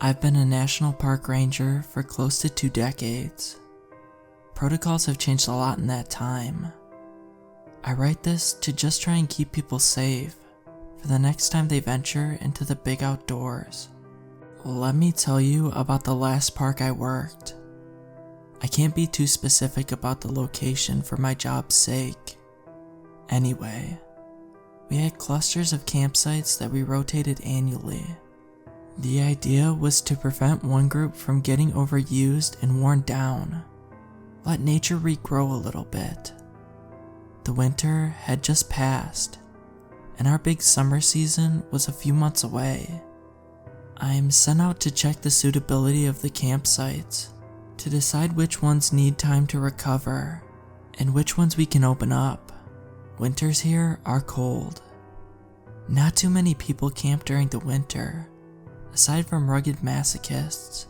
I've been a national park ranger for close to 2 decades. Protocols have changed a lot in that time. I write this to just try and keep people safe for the next time they venture into the big outdoors. Let me tell you about the last park I worked. I can't be too specific about the location for my job's sake. Anyway, we had clusters of campsites that we rotated annually. The idea was to prevent one group from getting overused and worn down. Let nature regrow a little bit. The winter had just passed, and our big summer season was a few months away. I'm sent out to check the suitability of the campsites, to decide which ones need time to recover, and which ones we can open up. Winters here are cold. Not too many people camp during the winter, aside from rugged masochists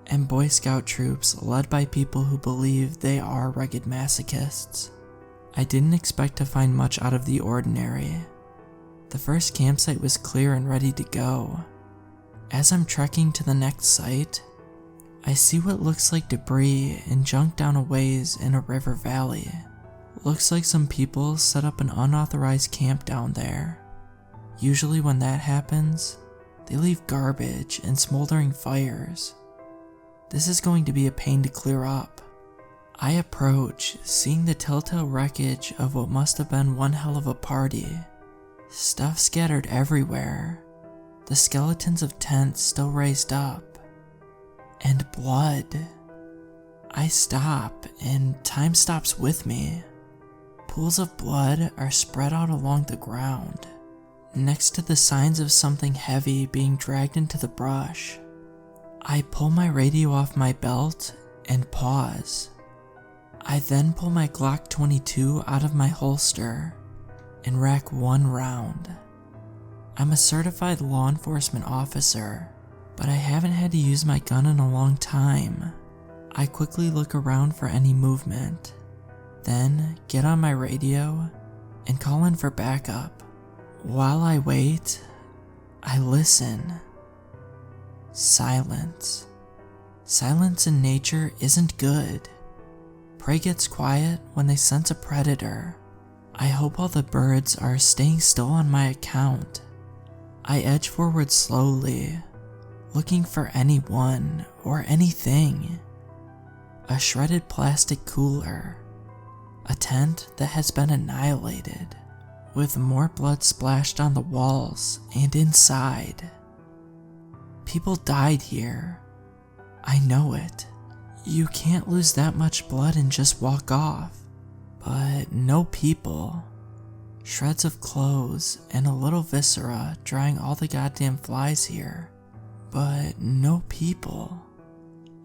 and Boy Scout troops led by people who believe they are rugged masochists. I didn't expect to find much out of the ordinary. The first campsite was clear and ready to go. As I'm trekking to the next site, I see what looks like debris and junk down a ways in a river valley. Looks like some people set up an unauthorized camp down there. Usually when that happens, they leave garbage and smoldering fires. This is going to be a pain to clear up. I approach, seeing the telltale wreckage of what must have been one hell of a party. Stuff scattered everywhere. The skeletons of tents still raised up. And blood. I stop, and time stops with me. Pools of blood are spread out along the ground, next to the signs of something heavy being dragged into the brush. I pull my radio off my belt and pause. I then pull my Glock 22 out of my holster and rack one round. I'm a certified law enforcement officer, but I haven't had to use my gun in a long time. I quickly look around for any movement, then get on my radio and call in for backup. While I wait, I listen. Silence. Silence in nature isn't good. Prey gets quiet when they sense a predator. I hope all the birds are staying still on my account. I edge forward slowly, looking for anyone or anything. A shredded plastic cooler. A tent that has been annihilated, with more blood splashed on the walls and inside. People died here. I know it. You can't lose that much blood and just walk off. But no people. Shreds of clothes and a little viscera drying all the goddamn flies here. But no people.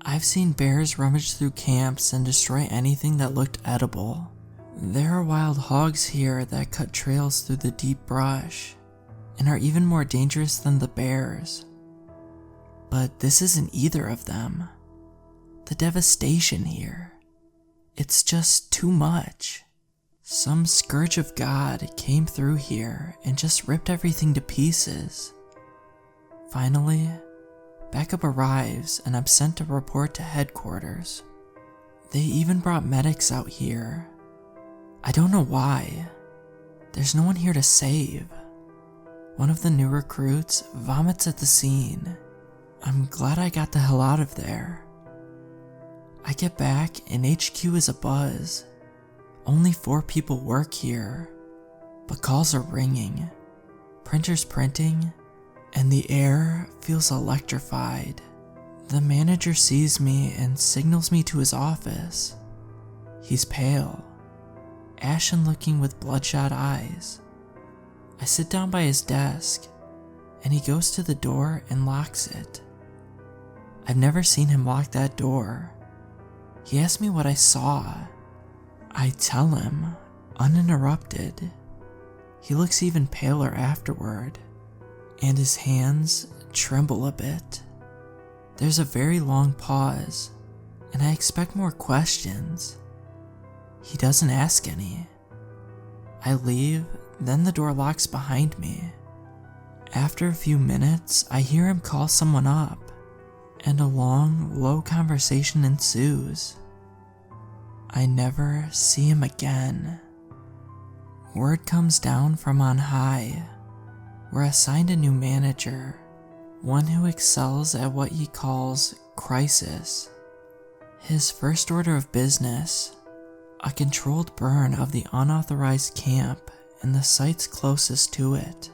I've seen bears rummage through camps and destroy anything that looked edible. There are wild hogs here that cut trails through the deep brush and are even more dangerous than the bears. But this isn't either of them. The devastation here. It's just too much. Some scourge of God came through here and just ripped everything to pieces. Finally, backup arrives and I'm sent to report to headquarters. They even brought medics out here. I don't know why. There's no one here to save. One of the new recruits vomits at the scene. I'm glad I got the hell out of there. I get back and HQ is abuzz. Only 4 people work here, but calls are ringing, printers printing, and the air feels electrified. The manager sees me and signals me to his office. He's pale, ashen looking with bloodshot eyes. I sit down by his desk, and he goes to the door and locks it. I've never seen him lock that door. He asks me what I saw. I tell him, uninterrupted. He looks even paler afterward, and his hands tremble a bit. There's a very long pause, and I expect more questions. He doesn't ask any. I leave, then the door locks behind me. After a few minutes, I hear him call someone up. and a long, low conversation ensues. I never see him again. Word comes down from on high. We're assigned a new manager, one who excels at what he calls crisis. His first order of business, a controlled burn of the unauthorized camp and the sites closest to it.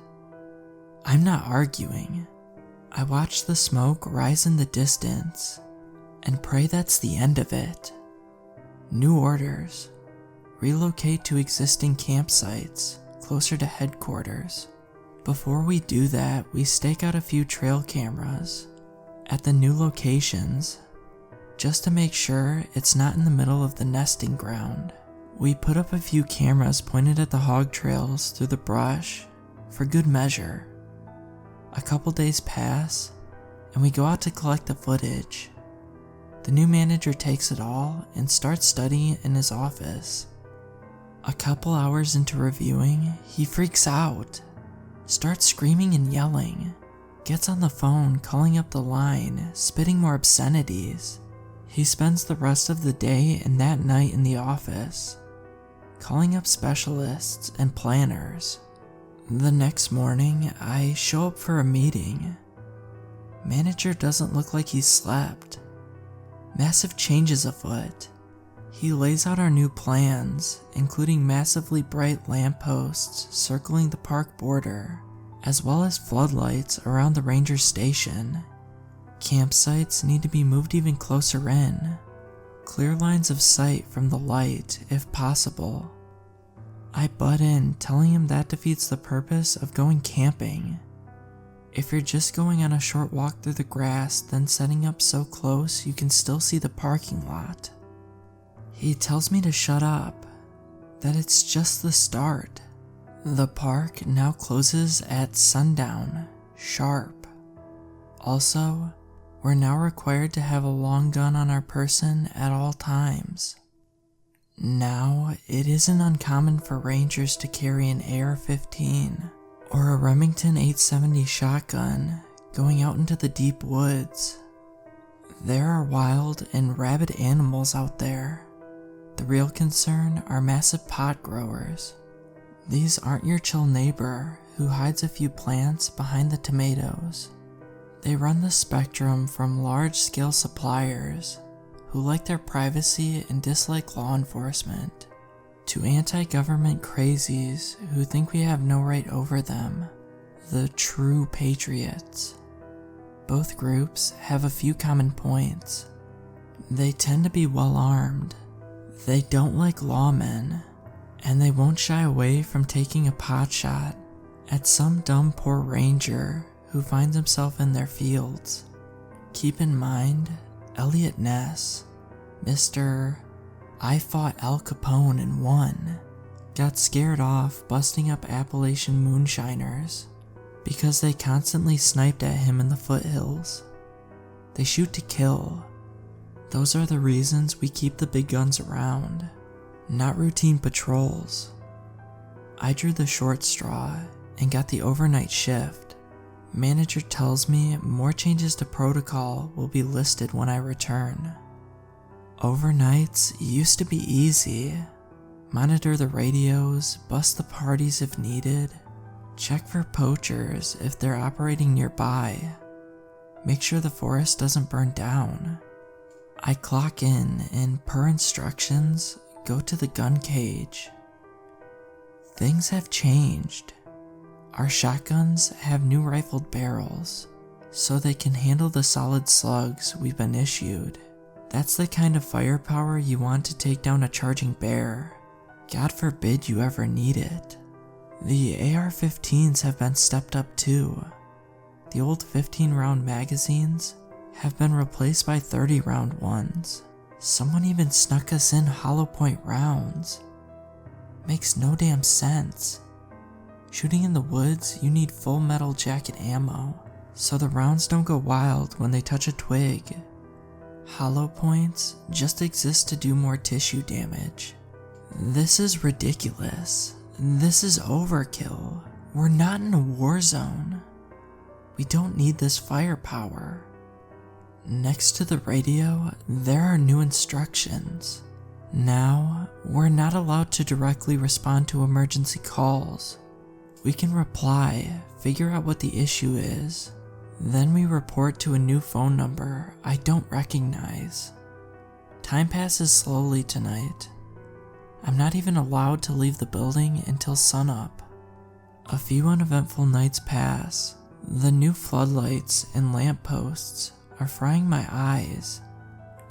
I'm not arguing. I watch the smoke rise in the distance and pray that's the end of it. New orders. Relocate to existing campsites closer to headquarters. Before we do that, we stake out a few trail cameras at the new locations just to make sure it's not in the middle of the nesting ground. We put up a few cameras pointed at the hog trails through the brush for good measure. A couple days pass and we go out to collect the footage. The new manager takes it all and starts studying in his office. A couple hours into reviewing, he freaks out, starts screaming and yelling, gets on the phone calling up the line, spitting more obscenities. He spends the rest of the day and that night in the office, calling up specialists and planners. The next morning, I show up for a meeting. Manager doesn't look like he slept. Massive changes afoot. He lays out our new plans, including massively bright lampposts circling the park border, as well as floodlights around the ranger station. Campsites need to be moved even closer in. Clear lines of sight from the light, if possible. I butt in, telling him that defeats the purpose of going camping. If you're just going on a short walk through the grass, then setting up so close you can still see the parking lot. He tells me to shut up, that it's just the start. The park now closes at sundown, sharp. Also, we're now required to have a long gun on our person at all times. Now, it isn't uncommon for rangers to carry an AR-15 or a Remington 870 shotgun going out into the deep woods. There are wild and rabid animals out there. The real concern are massive pot growers. These aren't your chill neighbor who hides a few plants behind the tomatoes. They run the spectrum from large-scale suppliers who like their privacy and dislike law enforcement, to anti-government crazies who think we have no right over them, the true patriots. Both groups have a few common points. They tend to be well-armed, they don't like lawmen, and they won't shy away from taking a pot shot at some dumb poor ranger who finds himself in their fields. Keep in mind, Elliot Ness, Mr. I fought Al Capone and won, got scared off busting up Appalachian moonshiners because they constantly sniped at him in the foothills. They shoot to kill. Those are the reasons we keep the big guns around, not routine patrols. I drew the short straw and got the overnight shift. Manager tells me more changes to protocol will be listed when I return. Overnights used to be easy. Monitor the radios, bust the parties if needed, check for poachers if they're operating nearby, make sure the forest doesn't burn down. I clock in and per instructions, go to the gun cage. Things have changed. Our shotguns have new rifled barrels, so they can handle the solid slugs we've been issued. That's the kind of firepower you want to take down a charging bear. God forbid you ever need it. The AR-15s have been stepped up too. The old 15-round magazines have been replaced by 30-round ones. Someone even snuck us in hollow point rounds. Makes no damn sense. Shooting in the woods, you need full metal jacket ammo, so the rounds don't go wild when they touch a twig. Hollow points just exist to do more tissue damage. This is ridiculous. This is overkill. We're not in a war zone. We don't need this firepower. Next to the radio, there are new instructions. Now, we're not allowed to directly respond to emergency calls. We can reply, figure out what the issue is. Then we report to a new phone number I don't recognize. Time passes slowly tonight. I'm not even allowed to leave the building until sunup. A few uneventful nights pass. The new floodlights and lampposts are frying my eyes.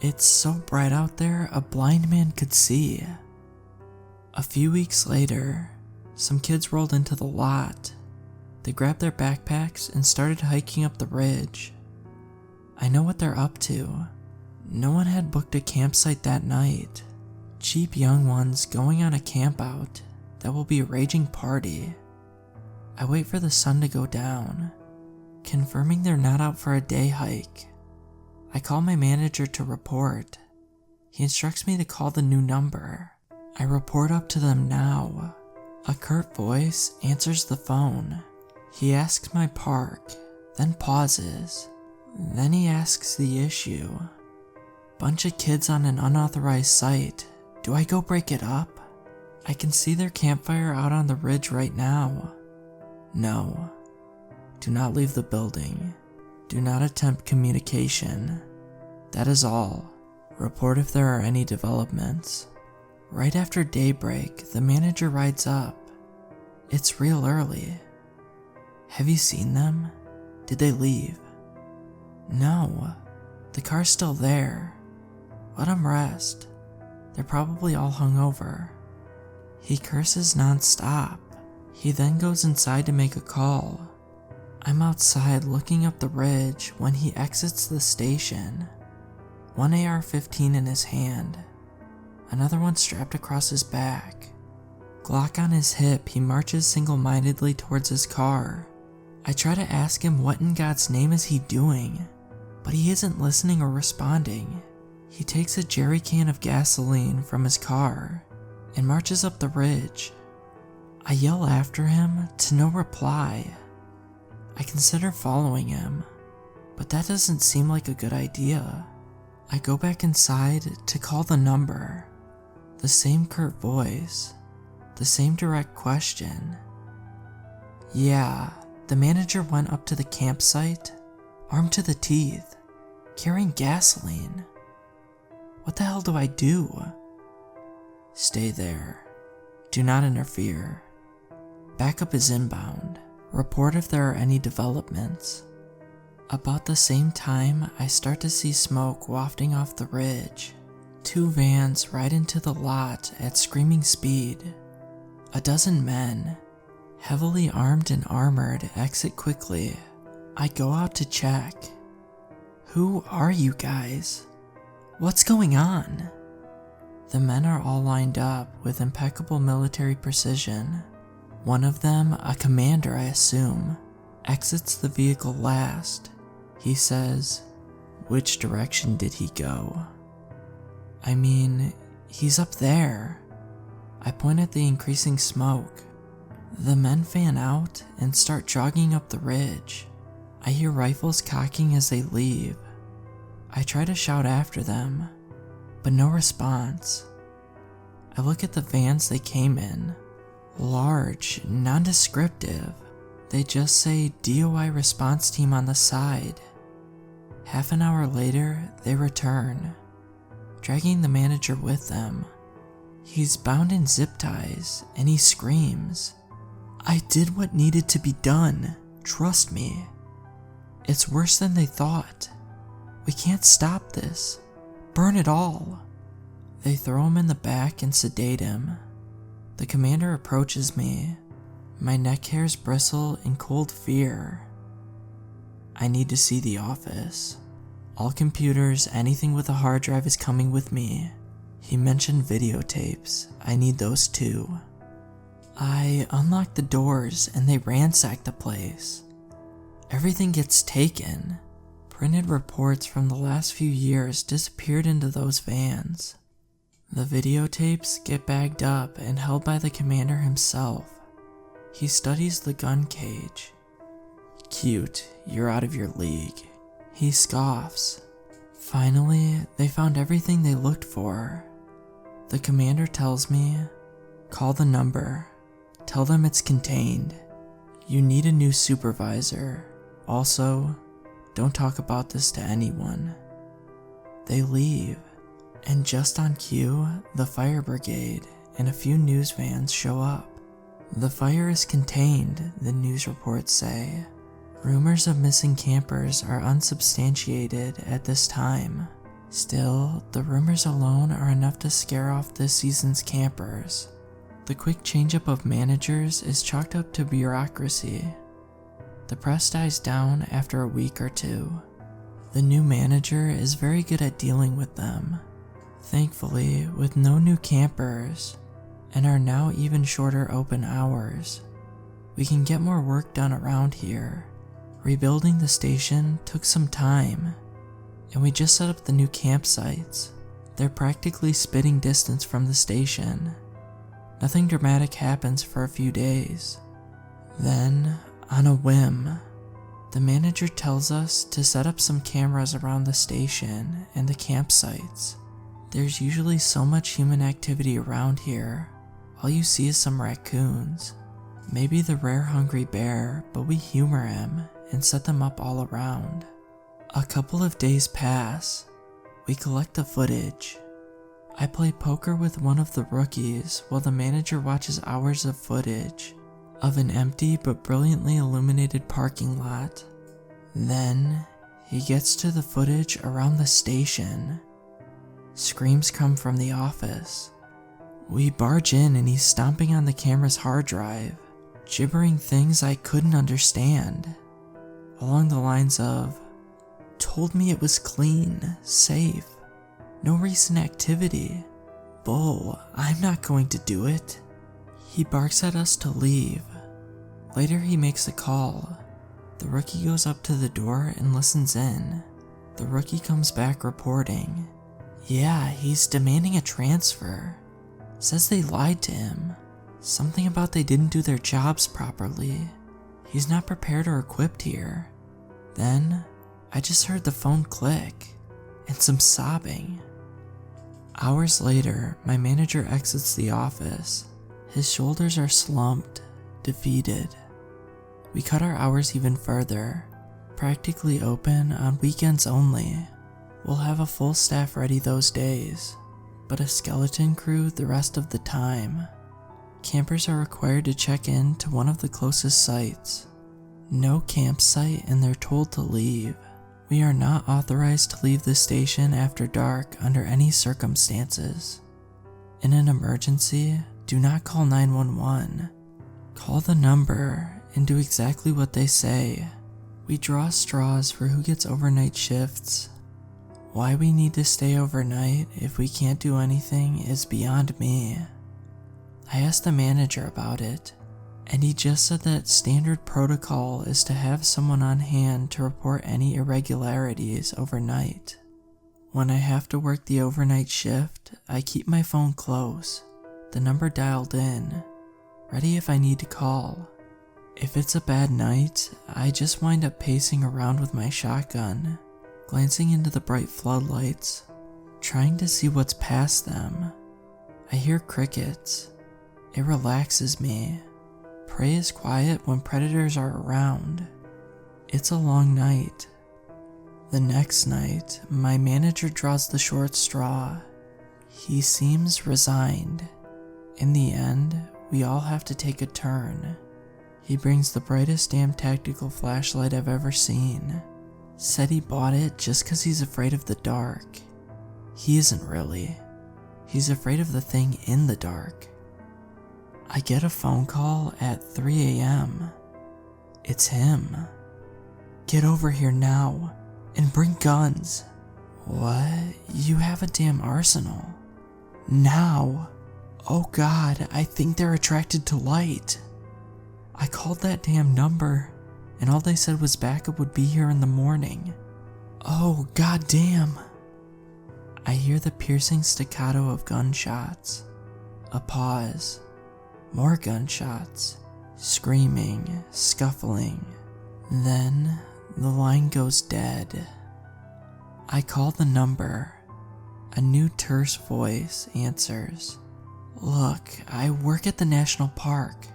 It's so bright out there a blind man could see. A few weeks later, some kids rolled into the lot. They grabbed their backpacks and started hiking up the ridge. I know what they're up to. No one had booked a campsite that night. Cheap young ones going on a campout that will be a raging party. I wait for the sun to go down, confirming they're not out for a day hike. I call my manager to report. He instructs me to call the new number. I report up to them now. A curt voice answers the phone. He asks my park, then pauses. Then he asks the issue. Bunch of kids on an unauthorized site. Do I go break it up? I can see their campfire out on the ridge right now. No. Do not leave the building. Do not attempt communication. That is all. Report if there are any developments. Right after daybreak, the manager rides up. It's real early. Have you seen them? Did they leave? No. The car's still there. Let them rest. They're probably all hungover. He curses non-stop. He then goes inside to make a call. I'm outside looking up the ridge when he exits the station. One AR-15 in his hand. Another one strapped across his back. Glock on his hip, he marches single-mindedly towards his car. I try to ask him what in God's name is he doing, but he isn't listening or responding. He takes a jerry can of gasoline from his car and marches up the ridge. I yell after him to no reply. I consider following him, but that doesn't seem like a good idea. I go back inside to call the number. The same curt voice. The same direct question. Yeah, the manager went up to the campsite, armed to the teeth, carrying gasoline. What the hell do I do? Stay there. Do not interfere. Backup is inbound. Report if there are any developments. About the same time, I start to see smoke wafting off the ridge. 2 vans ride into the lot at screaming speed. A dozen men, heavily armed and armored, exit quickly. I go out to check. Who are you guys? What's going on? The men are all lined up with impeccable military precision. One of them, a commander I assume, exits the vehicle last. He says, "Which direction did he go?" I mean, he's up there. I point at the increasing smoke. The men fan out and start jogging up the ridge. I hear rifles cocking as they leave. I try to shout after them, but no response. I look at the vans they came in. Large, nondescriptive. They just say DOI response team on the side. Half an hour later, they return, dragging the manager with them. He's bound in zip ties, and he screams, "I did what needed to be done. Trust me." It's worse than they thought. We can't stop this. Burn it all. They throw him in the back and sedate him. The commander approaches me. My neck hairs bristle in cold fear. I need to see the office. All computers, anything with a hard drive is coming with me. He mentioned videotapes. I need those too. I unlock the doors and they ransack the place. Everything gets taken. Printed reports from the last few years disappeared into those vans. The videotapes get bagged up and held by the commander himself. He studies the gun cage. "Cute, you're out of your league." He scoffs. Finally, they found everything they looked for. The commander tells me, call the number, tell them it's contained. You need a new supervisor. Also, don't talk about this to anyone. They leave, and just on cue, the fire brigade and a few news vans show up. The fire is contained, the news reports say. Rumors of missing campers are unsubstantiated at this time. Still, the rumors alone are enough to scare off this season's campers. The quick change-up of managers is chalked up to bureaucracy. The press dies down after a week or two. The new manager is very good at dealing with them. Thankfully, with no new campers, and our now even shorter open hours, we can get more work done around here. Rebuilding the station took some time, and we just set up the new campsites. They're practically spitting distance from the station. Nothing dramatic happens for a few days. Then, on a whim, the manager tells us to set up some cameras around the station and the campsites. There's usually so much human activity around here. All you see is some raccoons. Maybe the rare hungry bear, but we humor him and set them up all around. A couple of days pass. We collect the footage. I play poker with one of the rookies while the manager watches hours of footage of an empty but brilliantly illuminated parking lot. Then, he gets to the footage around the station. Screams come from the office. We barge in and he's stomping on the camera's hard drive, gibbering things I couldn't understand. Along the lines of, told me it was clean, safe, no recent activity. Bull, I'm not going to do it. He barks at us to leave. Later he makes a call. The rookie goes up to the door and listens in. The rookie comes back reporting, yeah, he's demanding a transfer. Says they lied to him. Something about they didn't do their jobs properly. He's not prepared or equipped here. Then, I just heard the phone click, and some sobbing. Hours later, my manager exits the office. His shoulders are slumped, defeated. We cut our hours even further, practically open on weekends only. We'll have a full staff ready those days, but a skeleton crew the rest of the time. Campers are required to check in to one of the closest sites. No campsite and they're told to leave. We are not authorized to leave the station after dark under any circumstances. In an emergency, do not call 911. Call the number and do exactly what they say. We draw straws for who gets overnight shifts. Why we need to stay overnight if we can't do anything is beyond me. I asked the manager about it, and he just said that standard protocol is to have someone on hand to report any irregularities overnight. When I have to work the overnight shift, I keep my phone close, the number dialed in, ready if I need to call. If it's a bad night, I just wind up pacing around with my shotgun, glancing into the bright floodlights, trying to see what's past them. I hear crickets. It relaxes me. Prey is quiet when predators are around. It's a long night. The next night, my manager draws the short straw. He seems resigned. In the end, we all have to take a turn. He brings the brightest damn tactical flashlight I've ever seen. Said he bought it just cause he's afraid of the dark. He isn't really. He's afraid of the thing in the dark. I get a phone call at 3 a.m. It's him. Get over here now and bring guns. What? You have a damn arsenal. Now. Oh God, I think they're attracted to light. I called that damn number, and all they said was backup would be here in the morning. Oh, goddamn. I hear the piercing staccato of gunshots. A pause. More gunshots. Screaming, scuffling. Then, the line goes dead. I call the number. A new terse voice answers. Look, I work at the national park.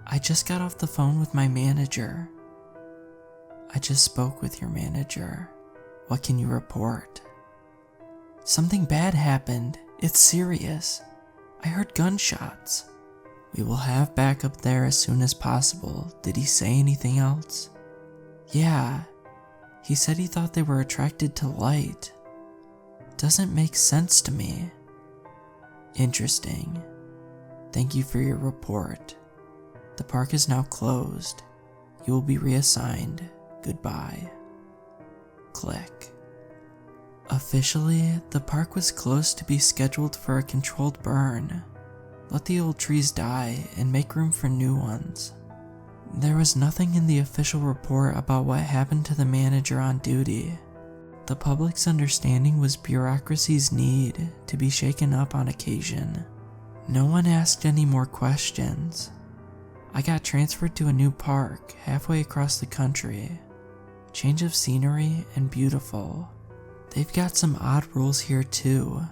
I just got off the phone with my manager. I just spoke with your manager. What can you report? Something bad happened. It's serious. I heard gunshots. We will have backup there as soon as possible. Did he say anything else? Yeah. He said he thought they were attracted to light. Doesn't make sense to me. Interesting. Thank you for your report. The park is now closed. You will be reassigned. Goodbye. Click. Officially, the park was closed to be scheduled for a controlled burn. Let the old trees die and make room for new ones. There was nothing in the official report about what happened to the manager on duty. The public's understanding was bureaucracy's need to be shaken up on occasion. No one asked any more questions. I got transferred to a new park halfway across the country. Change of scenery and beautiful. They've got some odd rules here too.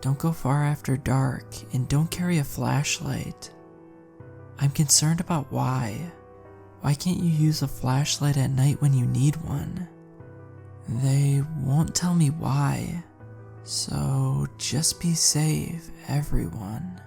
Don't go far after dark and don't carry a flashlight. I'm concerned about why. Why can't you use a flashlight at night when you need one? They won't tell me why. So just be safe, everyone.